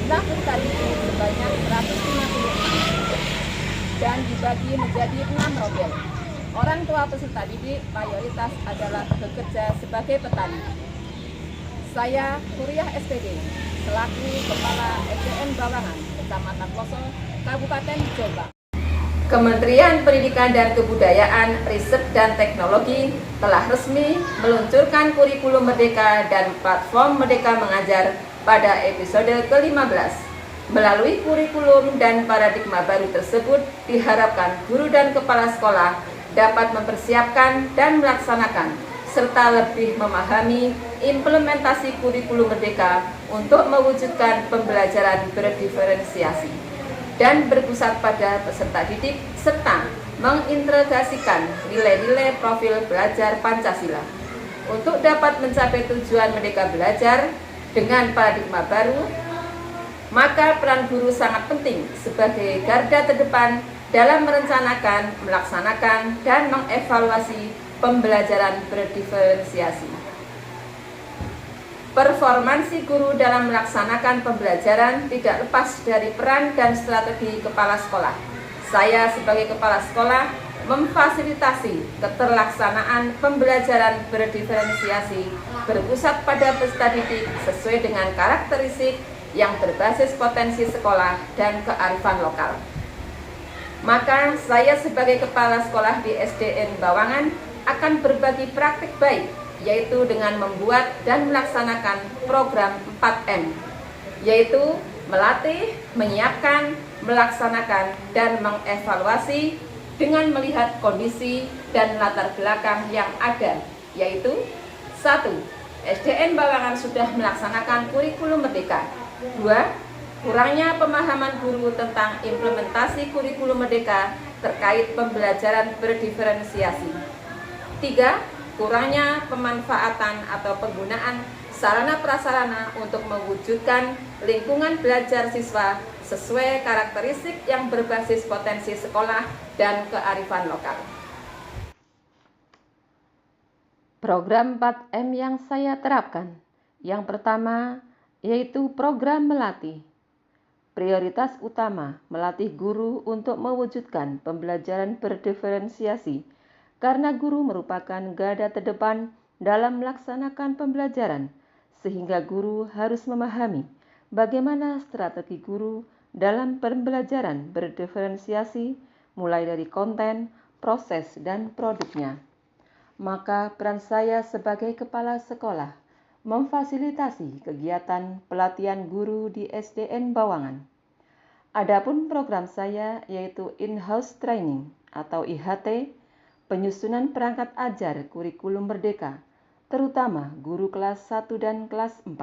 Jumlah peserta didik sebanyak 150 dan dibagi menjadi 6 rombel. Orang tua peserta didik mayoritas adalah bekerja sebagai petani. Saya Kuryah SPD selaku Kepala SDN Bawangan, Kecamatan Ploso, Kabupaten Jombang. Kementerian Pendidikan dan Kebudayaan, Riset dan Teknologi telah resmi meluncurkan kurikulum Merdeka dan platform Merdeka Mengajar pada episode ke-15. Melalui kurikulum dan paradigma baru tersebut, diharapkan guru dan kepala sekolah dapat mempersiapkan dan melaksanakan serta lebih memahami implementasi kurikulum Merdeka untuk mewujudkan pembelajaran berdiferensiasi dan berpusat pada peserta didik serta mengintegrasikan nilai-nilai profil belajar Pancasila. Untuk dapat mencapai tujuan Merdeka Belajar dengan paradigma baru, maka peran guru sangat penting sebagai garda terdepan dalam merencanakan, melaksanakan, dan mengevaluasi pembelajaran berdiferensiasi. Performansi guru dalam melaksanakan pembelajaran tidak lepas dari peran dan strategi kepala sekolah. Saya sebagai kepala sekolah memfasilitasi keterlaksanaan pembelajaran berdiferensiasi berpusat pada peserta didik sesuai dengan karakteristik yang berbasis potensi sekolah dan kearifan lokal. Maka saya sebagai kepala sekolah di SDN Bawangan akan berbagi praktik baik, yaitu dengan membuat dan melaksanakan program 4M, yaitu melatih, menyiapkan, melaksanakan, dan mengevaluasi dengan melihat kondisi dan latar belakang yang ada, yaitu 1. SDN Bawangan sudah melaksanakan kurikulum Merdeka. 2. Kurangnya pemahaman guru tentang implementasi kurikulum Merdeka terkait pembelajaran berdiferensiasi. 3. Kurangnya pemanfaatan atau penggunaan sarana prasarana untuk mewujudkan lingkungan belajar siswa sesuai karakteristik yang berbasis potensi sekolah dan kearifan lokal. Program 4M yang saya terapkan. Yang pertama yaitu program melatih. Prioritas utama melatih guru untuk mewujudkan pembelajaran berdiferensiasi, karena guru merupakan garda terdepan dalam melaksanakan pembelajaran, sehingga guru harus memahami bagaimana strategi guru dalam pembelajaran berdiferensiasi, mulai dari konten, proses, dan produknya. Maka peran saya sebagai kepala sekolah memfasilitasi kegiatan pelatihan guru di SDN Bawangan. Adapun program saya yaitu in-house training atau IHT, penyusunan perangkat ajar kurikulum Merdeka, terutama guru kelas 1 dan kelas 4,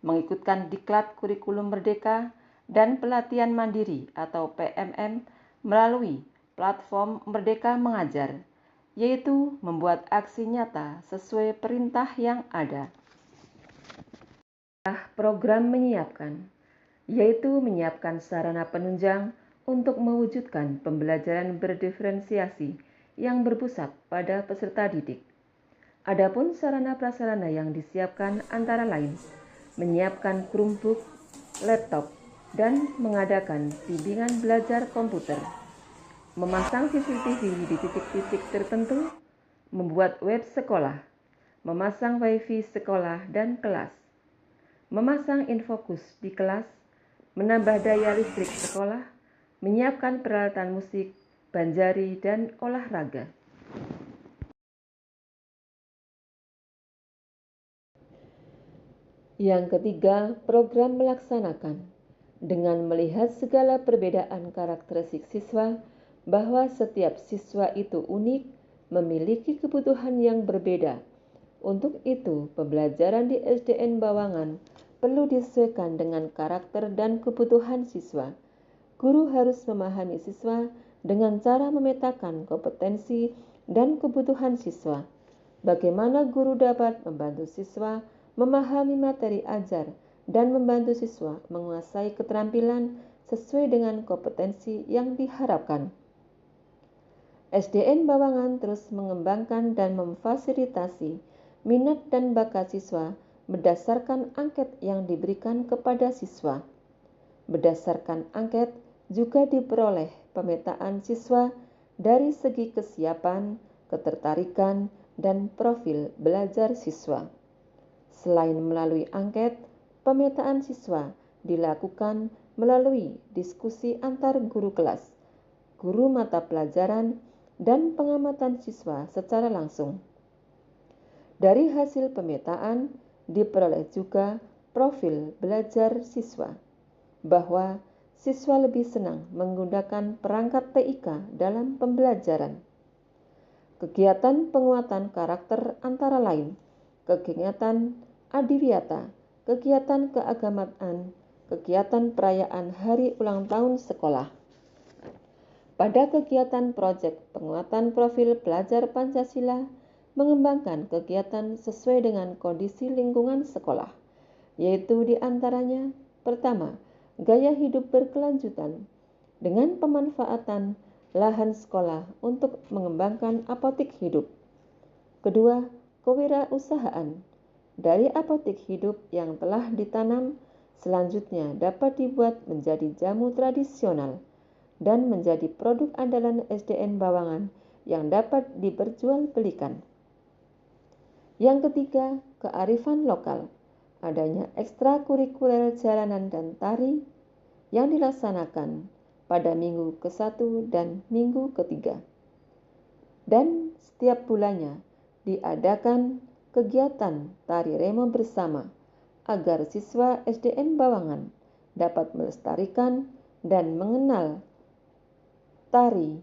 mengikutkan diklat kurikulum Merdeka dan pelatihan mandiri atau PMM melalui platform Merdeka Mengajar, yaitu membuat aksi nyata sesuai perintah yang ada. Program menyiapkan, yaitu menyiapkan sarana penunjang untuk mewujudkan pembelajaran berdiferensiasi yang berpusat pada peserta didik. Adapun sarana prasarana yang disiapkan antara lain menyiapkan Chromebook, laptop, dan mengadakan bimbingan belajar komputer, memasang CCTV di titik-titik tertentu, membuat web sekolah, memasang wifi sekolah dan kelas, memasang infokus di kelas, menambah daya listrik sekolah, menyiapkan peralatan musik, banjari, dan olahraga. Yang ketiga, program melaksanakan dengan melihat segala perbedaan karakteristik siswa, bahwa setiap siswa itu unik, memiliki kebutuhan yang berbeda. Untuk itu, pembelajaran di SDN Bawangan perlu disesuaikan dengan karakter dan kebutuhan siswa. Guru harus memahami siswa dengan cara memetakan kompetensi dan kebutuhan siswa. Bagaimana guru dapat membantu siswa memahami materi ajar dan membantu siswa menguasai keterampilan sesuai dengan kompetensi yang diharapkan. SDN Bawangan terus mengembangkan dan memfasilitasi minat dan bakat siswa berdasarkan angket yang diberikan kepada siswa. Berdasarkan angket juga diperoleh pemetaan siswa dari segi kesiapan, ketertarikan, dan profil belajar siswa. Selain melalui angket, pemetaan siswa dilakukan melalui diskusi antar guru kelas, guru mata pelajaran, dan pengamatan siswa secara langsung. Dari hasil pemetaan diperoleh juga profil belajar siswa, bahwa siswa lebih senang menggunakan perangkat TIK dalam pembelajaran. Kegiatan penguatan karakter antara lain kegiatan adiwiyata, kegiatan keagamaan, kegiatan perayaan hari ulang tahun sekolah. Pada kegiatan proyek penguatan profil pelajar Pancasila, mengembangkan kegiatan sesuai dengan kondisi lingkungan sekolah, yaitu diantaranya: pertama, gaya hidup berkelanjutan dengan pemanfaatan lahan sekolah untuk mengembangkan apotik hidup. Kedua, kewirausahaan. Dari apotik hidup yang telah ditanam, selanjutnya dapat dibuat menjadi jamu tradisional dan menjadi produk andalan SDN Bawangan yang dapat diperjualbelikan. Yang ketiga, kearifan lokal. Adanya ekstrakurikuler jalanan dan tari yang dilaksanakan pada minggu ke-1 dan minggu ke-3. Dan setiap bulannya diadakan kegiatan tari remo bersama agar siswa SDN Bawangan dapat melestarikan dan mengenal tari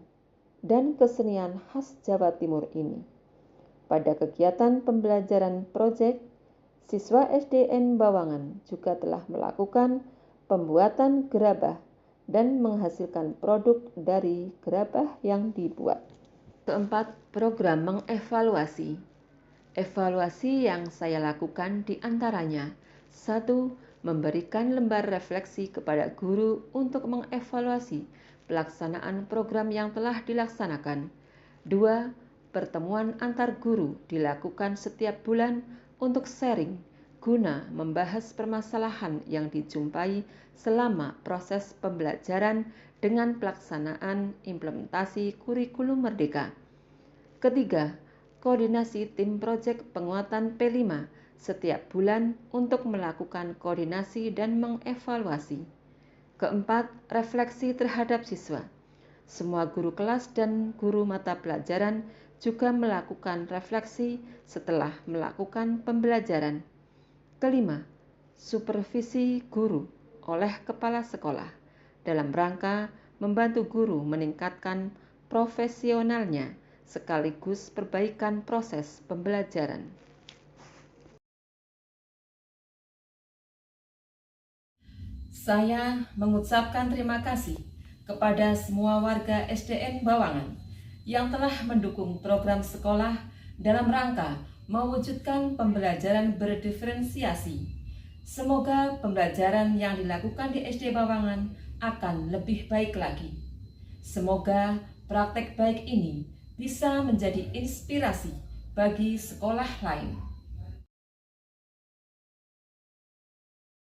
dan kesenian khas Jawa Timur ini. Pada kegiatan pembelajaran proyek, siswa SDN Bawangan juga telah melakukan pembuatan gerabah dan menghasilkan produk dari gerabah yang dibuat. Keempat, program mengevaluasi. Evaluasi yang saya lakukan diantaranya: 1. Memberikan lembar refleksi kepada guru untuk mengevaluasi pelaksanaan program yang telah dilaksanakan. 2. Pertemuan antar guru dilakukan setiap bulan untuk sharing guna membahas permasalahan yang dijumpai selama proses pembelajaran dengan pelaksanaan implementasi kurikulum merdeka. Ketiga, koordinasi tim proyek penguatan P5 setiap bulan untuk melakukan koordinasi dan mengevaluasi. Keempat, refleksi terhadap siswa. Semua guru kelas dan guru mata pelajaran juga melakukan refleksi setelah melakukan pembelajaran. Kelima, supervisi guru oleh kepala sekolah dalam rangka membantu guru meningkatkan profesionalnya sekaligus perbaikan proses pembelajaran. Saya mengucapkan terima kasih kepada semua warga SDN Bawangan yang telah mendukung program sekolah dalam rangka mewujudkan pembelajaran berdiferensiasi. Semoga pembelajaran yang dilakukan di SD Bawangan akan lebih baik lagi. Semoga praktek baik ini bisa menjadi inspirasi bagi sekolah lain.